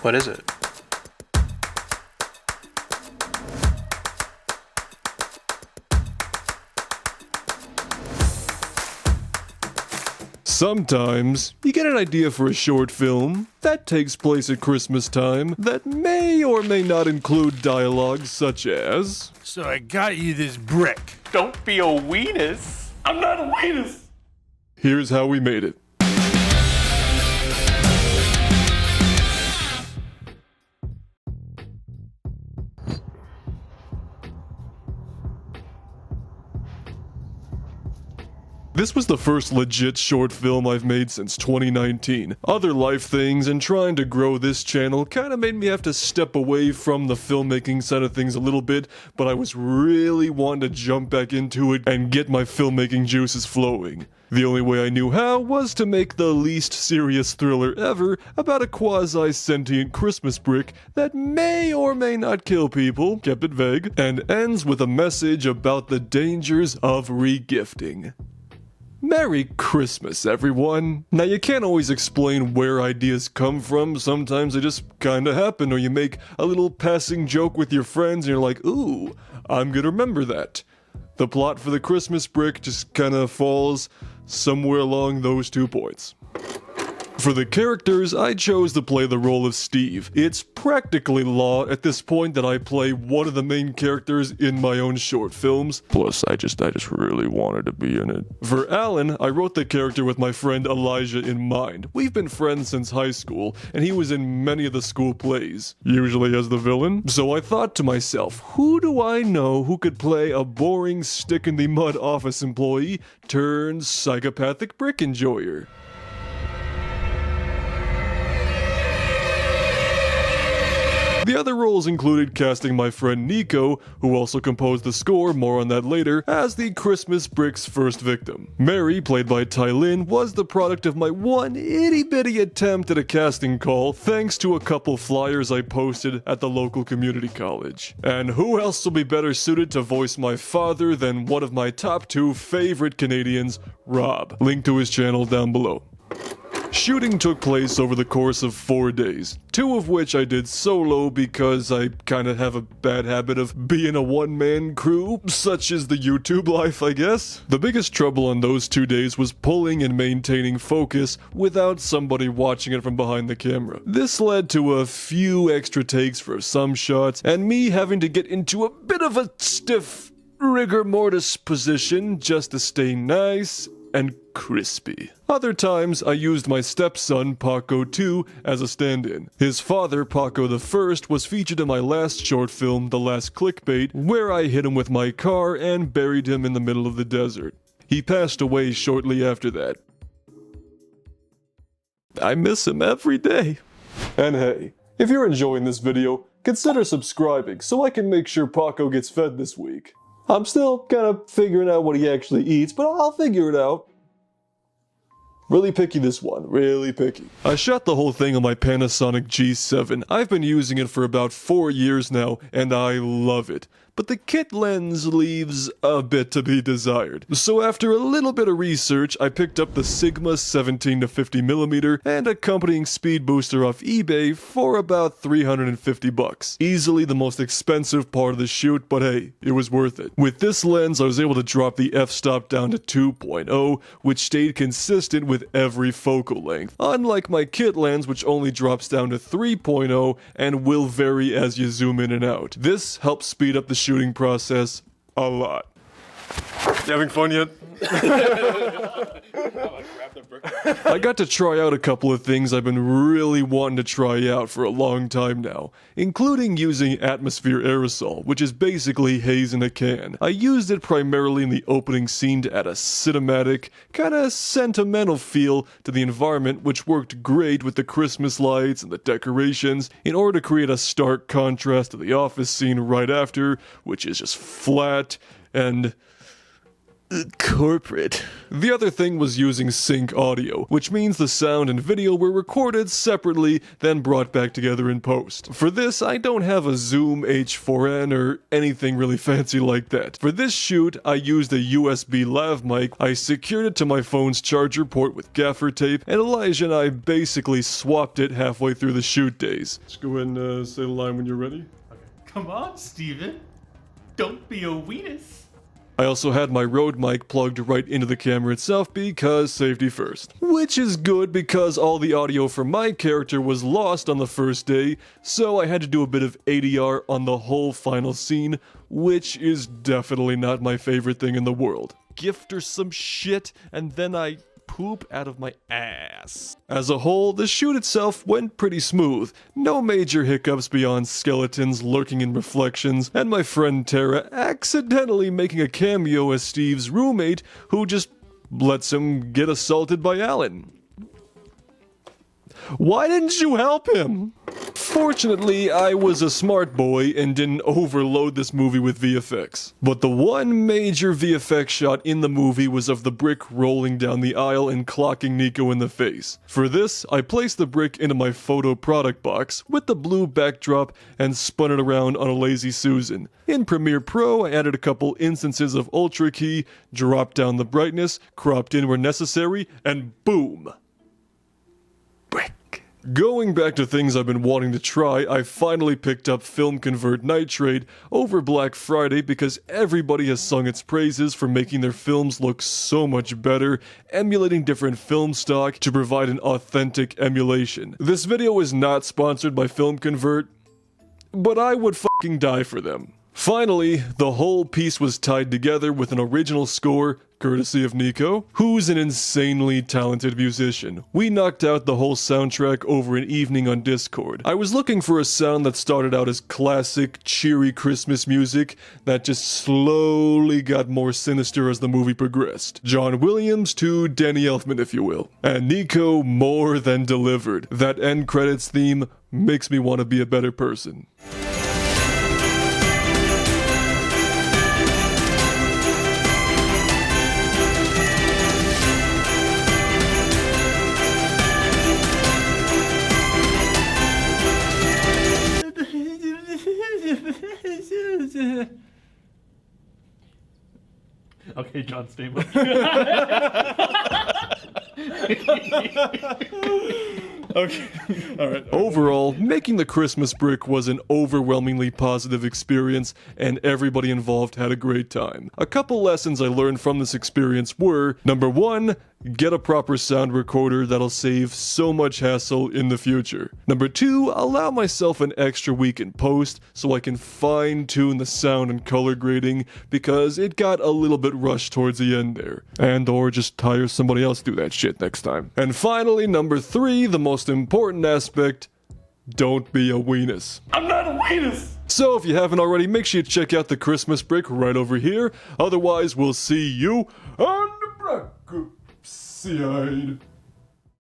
What is it? Sometimes, you get an idea for a short film that takes place at Christmas time that may or may not include dialogue such as... So I got you this brick. Don't be a weenus. I'm not a weenus. Here's how we made it. This was the first legit short film I've made since 2019. Other life things and trying to grow this channel kinda made me have to step away from the filmmaking side of things a little bit, but I was really wanting to jump back into it and get my filmmaking juices flowing. The only way I knew how was to make the least serious thriller ever about a quasi-sentient Christmas brick that may or may not kill people, kept it vague, and ends with a message about the dangers of regifting. Merry Christmas, everyone. Now, you can't always explain where ideas come from. Sometimes they just kinda happen, or you make a little passing joke with your friends and you're like, ooh, I'm gonna remember that. The plot for the Christmas brick just kinda falls somewhere along those 2 points. For the characters, I chose to play the role of Steve. It's practically law at this point that I play one of the main characters in my own short films. Plus, I just really wanted to be in it. For Alan, I wrote the character with my friend Elijah in mind. We've been friends since high school, and he was in many of the school plays, usually as the villain. So I thought to myself, who do I know who could play a boring stick-in-the-mud office employee turned psychopathic brick enjoyer? The other roles included casting my friend Nico, who also composed the score, more on that later, as the Christmas brick's first victim. Mary, played by Ty Lin, was the product of my one itty-bitty attempt at a casting call, thanks to a couple flyers I posted at the local community college. And who else will be better suited to voice my father than one of my top 2 favorite Canadians, Rob. Link to his channel down below. Shooting took place over the course of 4 days, 2 of which I did solo because I kinda have a bad habit of being a one-man crew, such is the YouTube life, I guess. The biggest trouble on those 2 days was pulling and maintaining focus without somebody watching it from behind the camera. This led to a few extra takes for some shots, and me having to get into a bit of a stiff rigor mortis position just to stay nice and crispy. Other times, I used my stepson, Paco II, as a stand-in. His father, Paco I, was featured in my last short film, The Last Clickbait, where I hit him with my car and buried him in the middle of the desert. He passed away shortly after that. I miss him every day. And hey, if you're enjoying this video, consider subscribing so I can make sure Paco gets fed this week. I'm still kind of figuring out what he actually eats, but I'll figure it out. Really picky this one, really picky. I shot the whole thing on my Panasonic G7. I've been using it for about 4 years now, and I love it. But the kit lens leaves a bit to be desired. So after a little bit of research, I picked up the Sigma 17-50mm and accompanying speed booster off eBay for about 350 bucks. Easily the most expensive part of the shoot, but hey, it was worth it. With this lens, I was able to drop the f-stop down to 2.0, which stayed consistent with every focal length. Unlike my kit lens, which only drops down to 3.0 and will vary as you zoom in and out. This helps speed up the shooting process a lot. You having fun yet? I got to try out a couple of things I've been really wanting to try out for a long time now, including using atmosphere aerosol, which is basically haze in a can. I used it primarily in the opening scene to add a cinematic, kinda sentimental feel to the environment, which worked great with the Christmas lights and the decorations in order to create a stark contrast to the office scene right after, which is just flat and corporate. The other thing was using sync audio, which means the sound and video were recorded separately, then brought back together in post. For this, I don't have a Zoom H4n or anything really fancy like that. For this shoot, I used a USB lav mic, I secured it to my phone's charger port with gaffer tape, and Elijah and I basically swapped it halfway through the shoot days. Just go ahead and say the line when you're ready. Come on, Steven. Don't be a weenus. I also had my Rode mic plugged right into the camera itself because safety first. Which is good because all the audio from my character was lost on the first day, so I had to do a bit of ADR on the whole final scene, which is definitely not my favorite thing in the world. Gift or some shit, and then I poop out of my ass. As a whole, the shoot itself went pretty smooth. No major hiccups beyond skeletons lurking in reflections, and my friend Tara accidentally making a cameo as Steve's roommate who just lets him get assaulted by Alan. Why didn't you help him? Fortunately, I was a smart boy and didn't overload this movie with VFX. But the one major VFX shot in the movie was of the brick rolling down the aisle and clocking Nico in the face. For this, I placed the brick into my photo product box with the blue backdrop and spun it around on a Lazy Susan. In Premiere Pro, I added a couple instances of Ultra Key, dropped down the brightness, cropped in where necessary, and boom! Brick. Going back to things I've been wanting to try, I finally picked up Film Convert Nitrate over Black Friday because everybody has sung its praises for making their films look so much better, emulating different film stock to provide an authentic emulation. This video is not sponsored by Film Convert, but I would fucking die for them. Finally, the whole piece was tied together with an original score, courtesy of Nico, who's an insanely talented musician. We knocked out the whole soundtrack over an evening on Discord. I was looking for a sound that started out as classic, cheery Christmas music that just slowly got more sinister as the movie progressed. John Williams to Danny Elfman, if you will. And Nico more than delivered. That end credits theme makes me want to be a better person. Okay, John Stamos. Okay. Alright. Overall, making the Christmas brick was an overwhelmingly positive experience, and everybody involved had a great time. A couple lessons I learned from this experience were, number one, get a proper sound recorder that'll save so much hassle in the future. Number two, allow myself an extra week in post so I can fine-tune the sound and color grading because it got a little bit rushed towards the end there. And or just hire somebody else to do that shit next time. And finally, number three, the most important aspect, don't be a weenus. I'm not a weenus! So if you haven't already, make sure you check out the Christmas brick right over here. Otherwise, we'll see you on the Brockopp side.